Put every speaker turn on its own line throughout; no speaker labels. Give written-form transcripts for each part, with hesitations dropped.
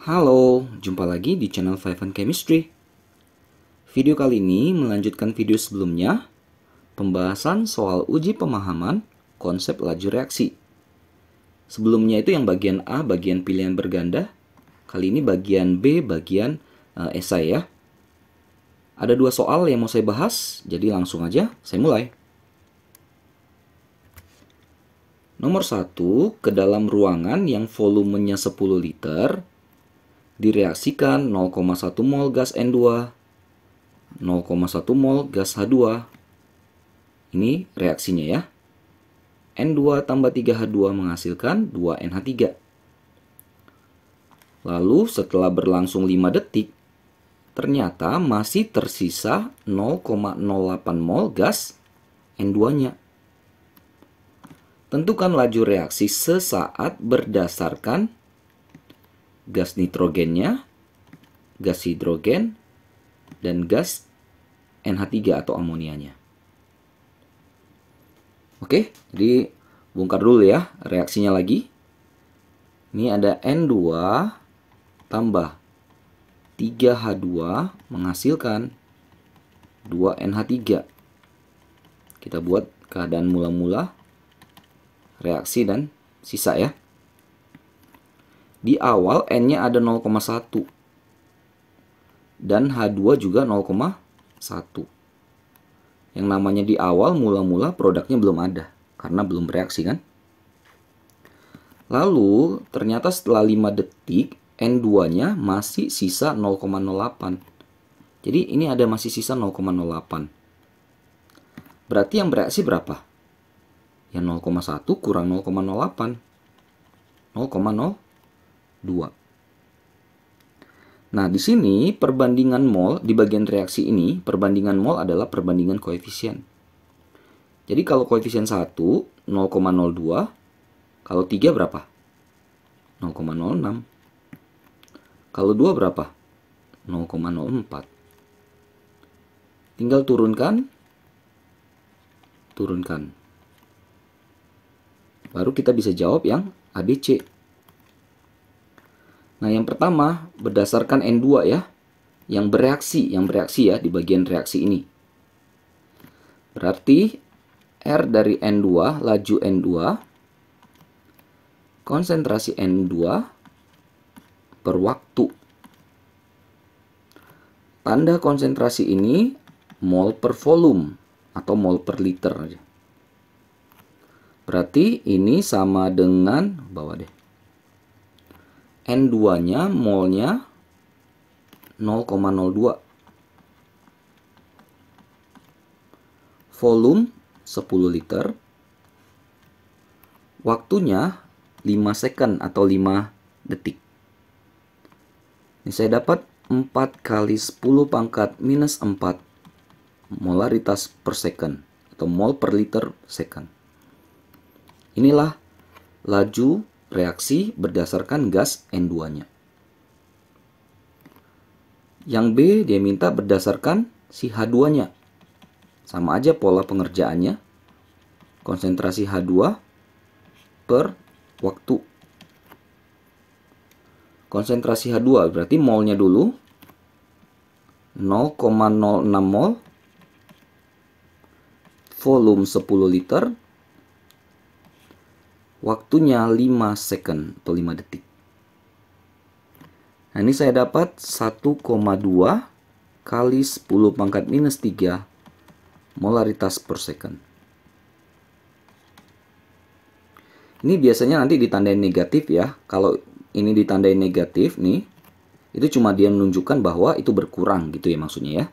Halo, jumpa lagi di channel Five and Chemistry. Video kali ini melanjutkan video sebelumnya, pembahasan soal uji pemahaman konsep laju reaksi. Sebelumnya itu yang bagian A, bagian pilihan berganda. Kali ini bagian B, bagian esai ya. Ada dua soal yang mau saya bahas, jadi langsung aja saya mulai. Nomor 1, ke dalam ruangan yang volumenya 10 liter, direaksikan 0,1 mol gas N2, 0,1 mol gas H2. Ini reaksinya ya. N2 tambah 3H2 menghasilkan 2NH3. Lalu setelah berlangsung 5 detik, ternyata masih tersisa 0,08 mol gas N2-nya. Tentukan laju reaksi sesaat berdasarkan gas nitrogennya, gas hidrogen, dan gas NH3 atau amonianya. Oke, jadi bongkar dulu ya reaksinya lagi. Ini ada N2 tambah 3H2 menghasilkan 2NH3. Kita buat keadaan mula-mula, reaksi dan sisa ya. Di awal N-nya ada 0,1 dan H2 juga 0,1. Yang namanya di awal mula-mula produknya belum ada karena belum bereaksi kan. Lalu ternyata setelah 5 detik N2-nya masih sisa 0,08. Jadi ini ada masih sisa 0,08. Berarti yang bereaksi berapa? Ya 0,1 kurang 0,08. 0,02. Nah, di sini perbandingan mol di bagian reaksi ini, perbandingan mol adalah perbandingan koefisien. Jadi kalau koefisien 1 0,02, kalau 3 berapa? 0,06. Kalau 2 berapa? 0,04. Tinggal turunkan. Baru kita bisa jawab yang ABC. Nah, yang pertama berdasarkan N2 ya, yang bereaksi ya di bagian reaksi ini. Berarti R dari N2, laju N2, konsentrasi N2 per waktu. Tanda konsentrasi ini mol per volume atau mol per liter aja. Berarti ini sama dengan bawah deh. N2-nya molnya 0,02. Volume 10 liter. Waktunya 5 second atau 5 detik. Ini saya dapat 4 kali 10 pangkat minus 4 molaritas per second atau mol per liter second. Inilah laju reaksi berdasarkan gas N2-nya. Yang B dia minta berdasarkan si H2-nya. Sama aja pola pengerjaannya. Konsentrasi H2 per waktu. Konsentrasi H2 berarti molnya dulu 0,06 mol. Volume 10 liter. Waktunya 5 second atau 5 detik. Nah, ini saya dapat 1,2 kali 10 pangkat minus 3 molaritas per second. Ini biasanya nanti ditandain negatif ya. Kalau ini ditandain negatif nih, itu cuma dia menunjukkan bahwa itu berkurang gitu ya maksudnya ya.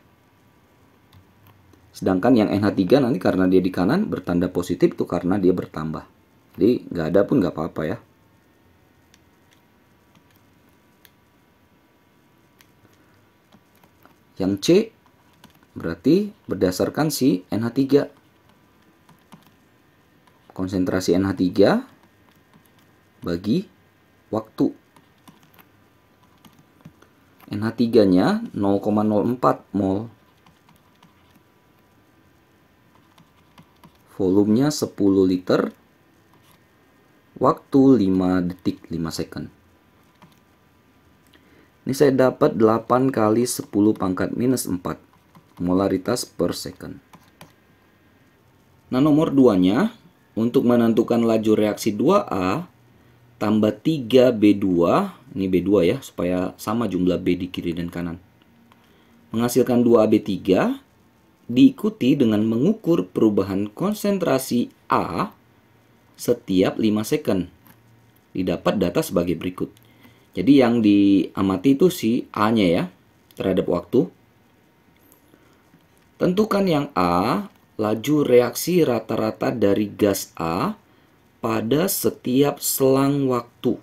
Sedangkan yang NH3 nanti karena dia di kanan bertanda positif itu karena dia bertambah. Jadi nggak ada pun nggak apa-apa ya. Yang C berarti berdasarkan si NH3. Konsentrasi NH3 bagi waktu. NH3-nya 0,04 mol. Volumenya 10 liter. Waktu 5 detik, 5 second. Ini saya dapat 8 kali 10 pangkat minus 4 molaritas per second. Nah, nomor 2-nya, untuk menentukan laju reaksi 2A tambah 3B2, ini B2 ya, supaya sama jumlah B di kiri dan kanan. Menghasilkan 2AB3, diikuti dengan mengukur perubahan konsentrasi A setiap 5 second. Didapat data sebagai berikut. Jadi yang diamati itu si A-nya ya, terhadap waktu. Tentukan yang A, laju reaksi rata-rata dari gas A pada setiap selang waktu.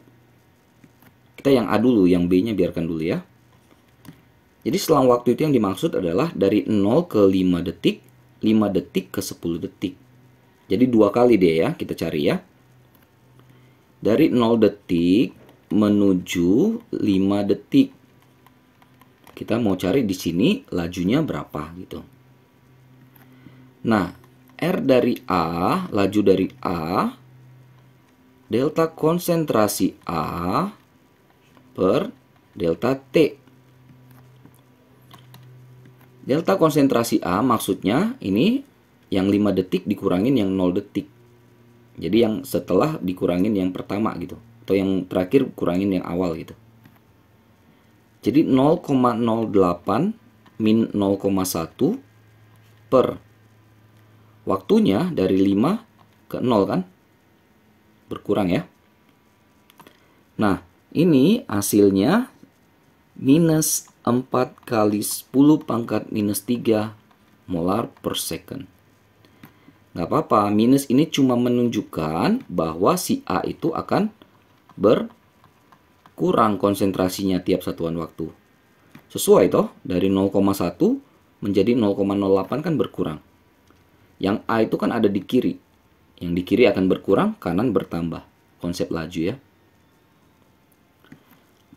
Kita yang A dulu, yang B-nya biarkan dulu ya. Jadi selang waktu itu yang dimaksud adalah dari 0 ke 5 detik, 5 detik ke 10 detik. Jadi 2 kali deh ya, kita cari ya. Dari 0 detik menuju 5 detik. Kita mau cari di sini lajunya berapa gitu. Nah, R dari A, laju dari A, delta konsentrasi A per delta T. Delta konsentrasi A maksudnya ini yang 5 detik dikurangin yang 0 detik. Jadi yang setelah dikurangin yang pertama gitu. Atau yang terakhir kurangin yang awal gitu. Jadi 0,08 min 0,1 per waktunya dari 5 ke 0 kan. Berkurang ya. Nah, ini hasilnya minus 4 kali 10 pangkat minus 3 molar per second. Nggak apa-apa, minus ini cuma menunjukkan bahwa si A itu akan berkurang konsentrasinya tiap satuan waktu. Sesuai toh, dari 0,1 menjadi 0,08 kan berkurang. Yang A itu kan ada di kiri. Yang di kiri akan berkurang, kanan bertambah. Konsep laju ya.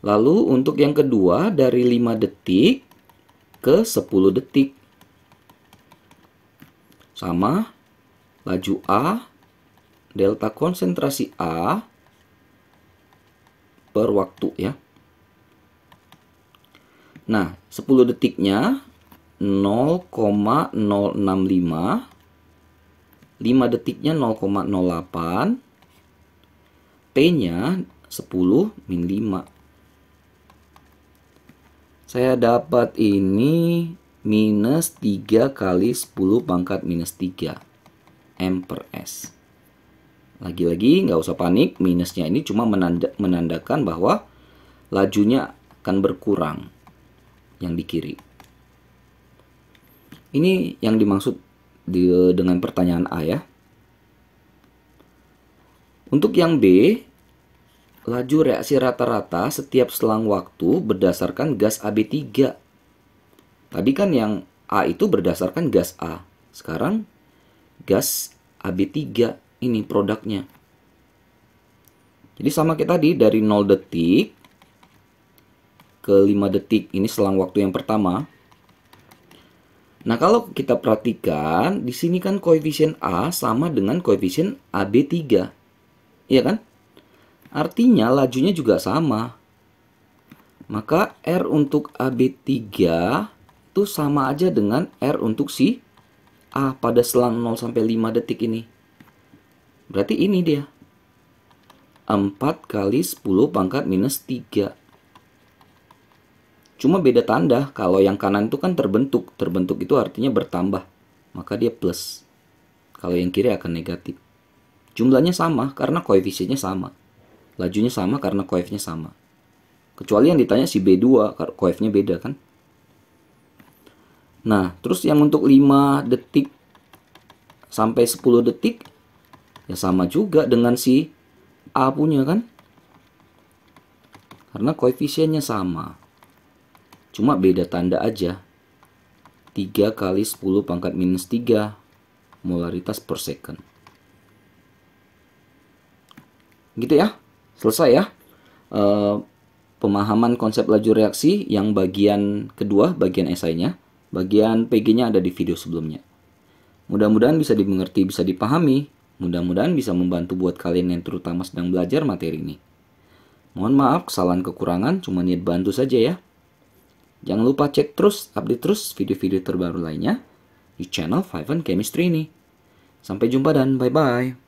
Lalu untuk yang kedua dari 5 detik ke 10 detik. Sama laju A, delta konsentrasi A per waktu ya. Nah, 10 detiknya 0,065, 5 detiknya 0,08, T-nya 10 min 5. Saya dapat ini minus 3 kali 10 pangkat minus 3 M per S. Lagi-lagi nggak usah panik, minusnya ini cuma menandakan bahwa lajunya akan berkurang yang di kiri. Ini yang dimaksud dengan pertanyaan A ya. Untuk yang B, laju reaksi rata-rata setiap selang waktu berdasarkan gas AB3. Tadi kan yang A itu berdasarkan gas A. Sekarang gas AB3 ini produknya. Jadi sama kayak tadi, dari 0 detik ke 5 detik. Ini selang waktu yang pertama. Nah, kalau kita perhatikan, di sini kan koefisien A sama dengan koefisien AB3. Iya kan? Artinya lajunya juga sama. Maka R untuk AB3 itu sama aja dengan R untuk si A pada selang 0 sampai 5 detik ini. Berarti ini dia. 4 kali 10 pangkat minus 3. Cuma beda tanda. Kalau yang kanan itu kan terbentuk. Terbentuk itu artinya bertambah. Maka dia plus. Kalau yang kiri akan negatif. Jumlahnya sama karena koefisiennya sama. Lajunya sama karena koefnya sama. Kecuali yang ditanya si B2, koefnya beda kan. Nah, terus yang untuk 5 detik sampai 10 detik, ya sama juga dengan si A punya kan. Karena koefisiennya sama. Cuma beda tanda aja. 3 kali 10 pangkat minus 3 molaritas per second. Gitu ya. Selesai ya. Pemahaman konsep laju reaksi yang bagian kedua, bagian esainya. Bagian PG-nya ada di video sebelumnya. Mudah-mudahan bisa dimengerti, bisa dipahami. Mudah-mudahan bisa membantu buat kalian yang terutama sedang belajar materi ini. Mohon maaf kesalahan kekurangan, cuma niat bantu saja ya. Jangan lupa cek terus, update terus video-video terbaru lainnya di channel Five Chemistry ini. Sampai jumpa dan bye-bye.